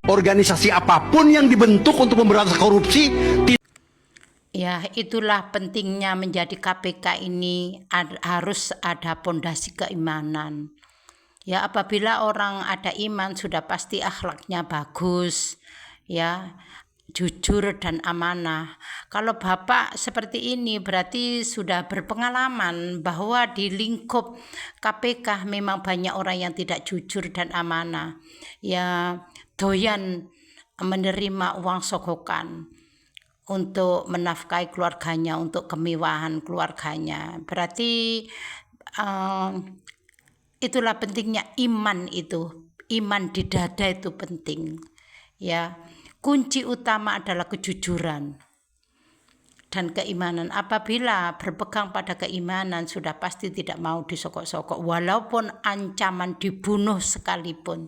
organisasi apapun yang dibentuk untuk memberantas korupsi. Ya, itulah pentingnya menjadi KPK ini harus ada pondasi keimanan. Ya, apabila orang ada iman sudah pasti akhlaknya bagus, ya, jujur dan amanah. Kalau Bapak seperti ini berarti sudah berpengalaman bahwa di lingkup KPK memang banyak orang yang tidak jujur dan amanah. Ya, doyan menerima uang sogokan untuk menafkahi keluarganya, untuk kemewahan keluarganya. Berarti itulah pentingnya iman itu. Iman di dada itu penting. Ya, kunci utama adalah kejujuran dan keimanan. Apabila berpegang pada keimanan sudah pasti tidak mau disokok-sokok, walaupun ancaman dibunuh sekalipun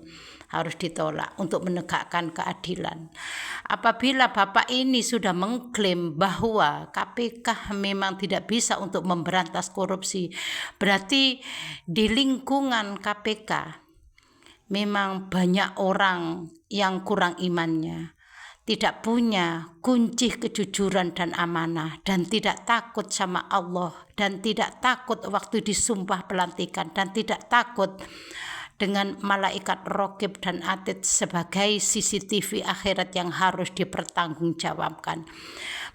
harus ditolak untuk menegakkan keadilan. Apabila Bapak ini sudah mengklaim bahwa KPK memang tidak bisa untuk memberantas korupsi, berarti di lingkungan KPK memang banyak orang yang kurang imannya, tidak punya kunci kejujuran dan amanah, dan tidak takut sama Allah, dan tidak takut waktu disumpah pelantikan, dan tidak takut dengan malaikat raqib dan atid sebagai CCTV akhirat yang harus dipertanggungjawabkan.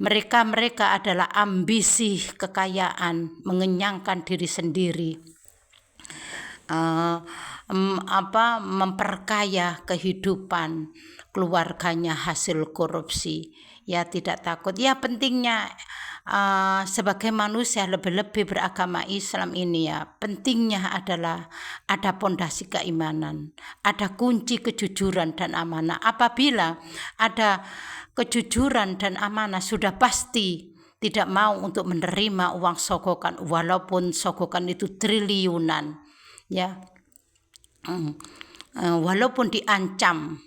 Mereka adalah ambisi kekayaan, mengenyangkan diri sendiri, memperkaya kehidupan keluarganya hasil korupsi. Ya, tidak takut. Ya, pentingnya sebagai manusia lebih-lebih beragama Islam ini, ya, pentingnya adalah ada pondasi keimanan, ada kunci kejujuran dan amanah. Apabila ada kejujuran dan amanah sudah pasti tidak mau untuk menerima uang sogokan, walaupun sogokan itu triliunan, ya, walaupun diancam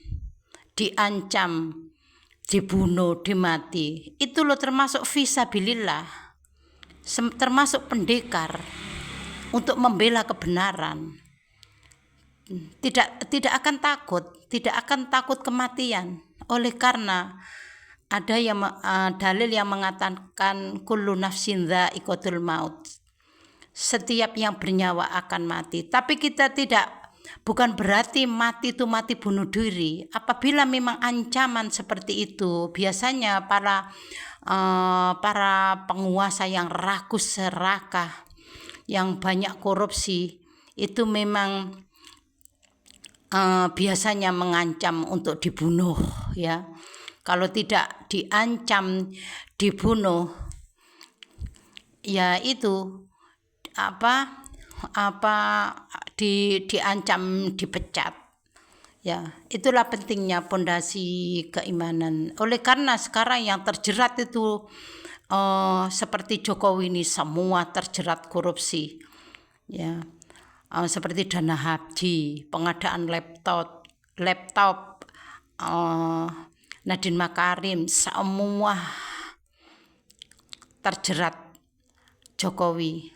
dibunuh, dimati, itu loh termasuk fisabilillah, termasuk pendekar untuk membela kebenaran. Tidak akan takut kematian, oleh karena ada yang dalil yang mengatakan kullu nafsin dha'iqatul maut, setiap yang bernyawa akan mati. Tapi kita bukan berarti mati itu mati bunuh diri. Apabila memang ancaman seperti itu, biasanya para penguasa yang rakus serakah, yang banyak korupsi, itu memang biasanya mengancam untuk dibunuh, ya. Kalau tidak diancam dibunuh, ya itu diancam dipecat. Ya, itulah pentingnya pondasi keimanan. Oleh karena sekarang yang terjerat itu seperti Jokowi ini semua terjerat korupsi. Ya, seperti dana haji, pengadaan laptop, Nadine Makarim, semua terjerat Jokowi.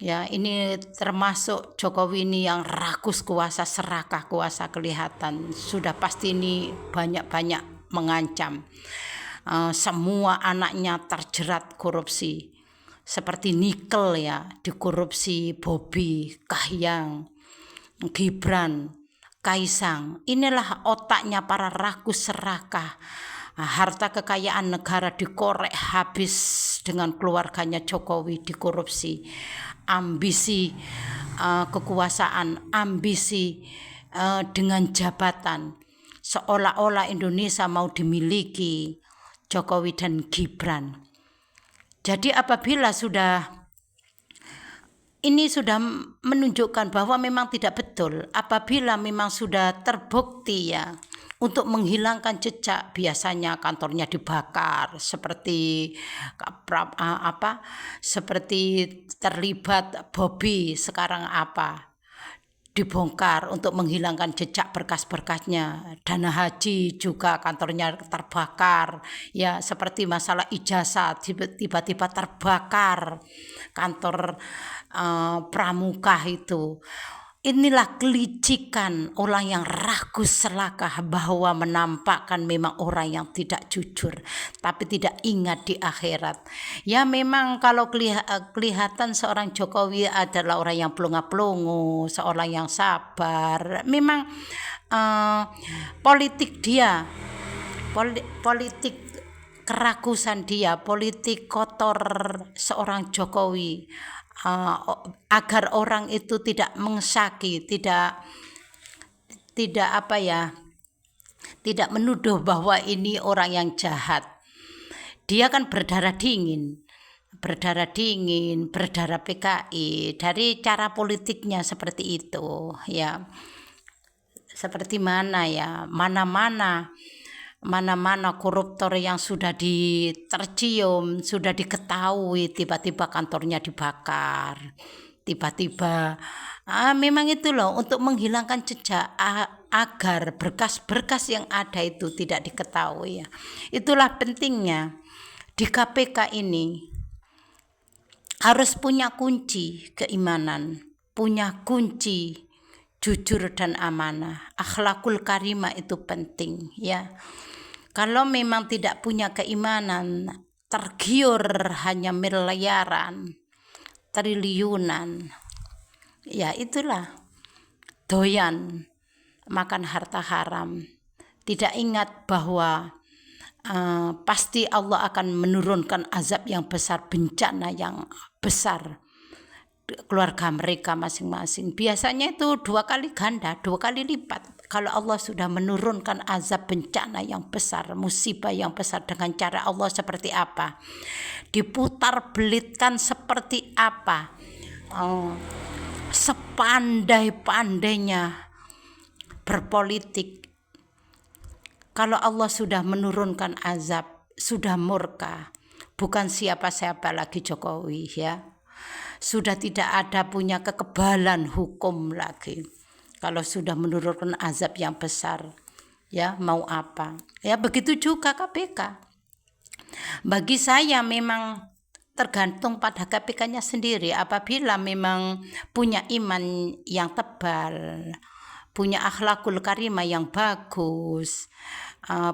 Ya, ini termasuk Jokowi ini yang rakus kuasa, serakah kuasa kelihatan. Sudah pasti ini banyak mengancam. Semua anaknya terjerat korupsi. Seperti Nikel, ya, dikorupsi Bobi, Kahiyang, Gibran, Kaisang. Inilah otaknya para rakus serakah. Harta kekayaan negara dikorek habis dengan keluarganya Jokowi dikorupsi. Ambisi kekuasaan, ambisi dengan jabatan, seolah-olah Indonesia mau dimiliki Jokowi dan Gibran. Jadi apabila ini sudah menunjukkan bahwa memang tidak betul, apabila memang sudah terbukti, ya, untuk menghilangkan jejak, biasanya kantornya dibakar, seperti terlibat Bobi sekarang dibongkar untuk menghilangkan jejak berkas-berkasnya. Dana haji juga kantornya terbakar, ya, seperti masalah ijazah tiba-tiba terbakar kantor pramuka itu. Inilah kelicikan orang yang ragu serakah bahwa menampakkan memang orang yang tidak jujur, tapi tidak ingat di akhirat. Ya memang kalau kelihatan seorang Jokowi adalah orang yang pelongo-pelongo, seorang yang sabar. Memang politik dia, politik kerakusan dia, politik kotor seorang Jokowi, agar orang itu tidak mengesaki, tidak tidak menuduh bahwa ini orang yang jahat. Dia kan berdarah dingin, berdarah PKI, dari cara politiknya seperti itu ya. Seperti mana ya, mana-mana koruptor yang sudah tercium, sudah diketahui, tiba-tiba kantornya dibakar, tiba-tiba memang itu loh, untuk menghilangkan jejak, agar berkas-berkas yang ada itu tidak diketahui ya. Itulah pentingnya di KPK ini harus punya kunci keimanan, punya kunci jujur dan amanah. Akhlakul karimah itu penting ya. Kalau memang tidak punya keimanan, tergiur hanya miliaran, triliunan, ya itulah doyan makan harta haram. Tidak ingat bahwa pasti Allah akan menurunkan azab yang besar, bencana yang besar keluarga mereka masing-masing. Biasanya itu 2 kali ganda, 2 kali lipat. Kalau Allah sudah menurunkan azab bencana yang besar, musibah yang besar, dengan cara Allah seperti apa, diputar belitkan seperti apa, sepandai-pandainya berpolitik. Kalau Allah sudah menurunkan azab, sudah murka, bukan siapa-siapa lagi Jokowi ya. Sudah tidak ada punya kekebalan hukum lagi. Kalau sudah menurunkan azab yang besar, ya mau apa? Ya begitu juga KPK. Bagi saya memang tergantung pada KPK-nya sendiri. Apabila memang punya iman yang tebal, punya akhlakul karimah yang bagus,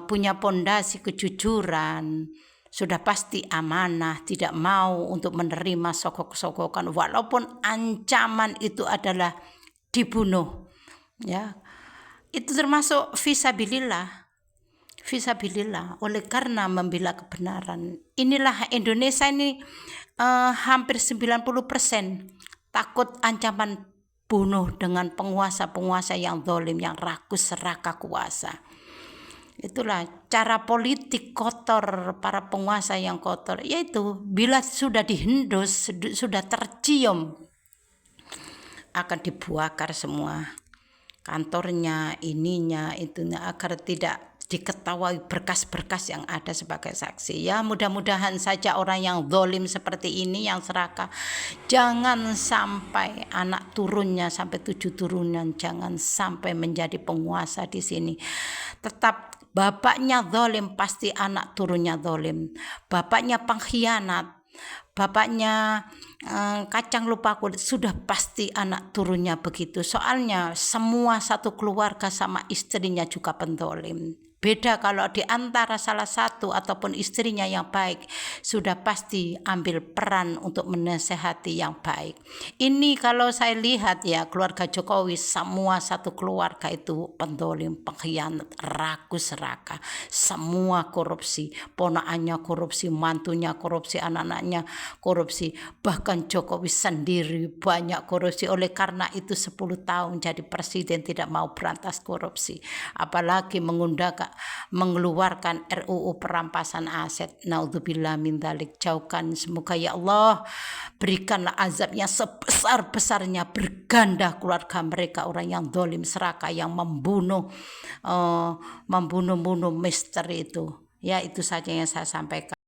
punya pondasi kejujuran, sudah pasti amanah, tidak mau untuk menerima sogok-sogokan, walaupun ancaman itu adalah dibunuh ya. Itu termasuk fisabilillah, oleh karena membela kebenaran. Inilah Indonesia ini hampir 90% takut ancaman bunuh dengan penguasa-penguasa yang zalim, yang rakus serakah kuasa. Itulah cara politik kotor para penguasa yang kotor, yaitu bila sudah dihendus, sudah tercium, akan dibuakar semua kantornya, ininya, itunya, agar tidak diketahui berkas-berkas yang ada sebagai saksi. Ya mudah-mudahan saja orang yang zalim seperti ini, yang serakah, jangan sampai anak turunnya sampai 7 turunan, jangan sampai menjadi penguasa di sini. Tetap bapaknya zalim, pasti anak turunnya zalim. Bapaknya pengkhianat, bapaknya kacang lupa kulit, sudah pasti anak turunnya begitu. Soalnya semua satu keluarga sama istrinya juga penzalim. Beda kalau di antara salah satu ataupun istrinya yang baik, sudah pasti ambil peran untuk menasehati yang baik. Ini kalau saya lihat ya, keluarga Jokowi semua satu keluarga itu penzalim, pengkhianat, rakus serakah, semua korupsi, ponakannya korupsi, mantunya korupsi, anak-anaknya korupsi, bahkan Jokowi sendiri banyak korupsi. Oleh karena itu 10 tahun jadi presiden tidak mau berantas korupsi, apalagi mengeluarkan RUU perampasan aset. Naudzubillah min dzalik. Jauhkan, semoga ya Allah berikanlah azabnya sebesar-besarnya, berganda keluarga mereka, orang yang zalim serakah, yang membunuh misteri itu. Ya itu saja yang saya sampaikan.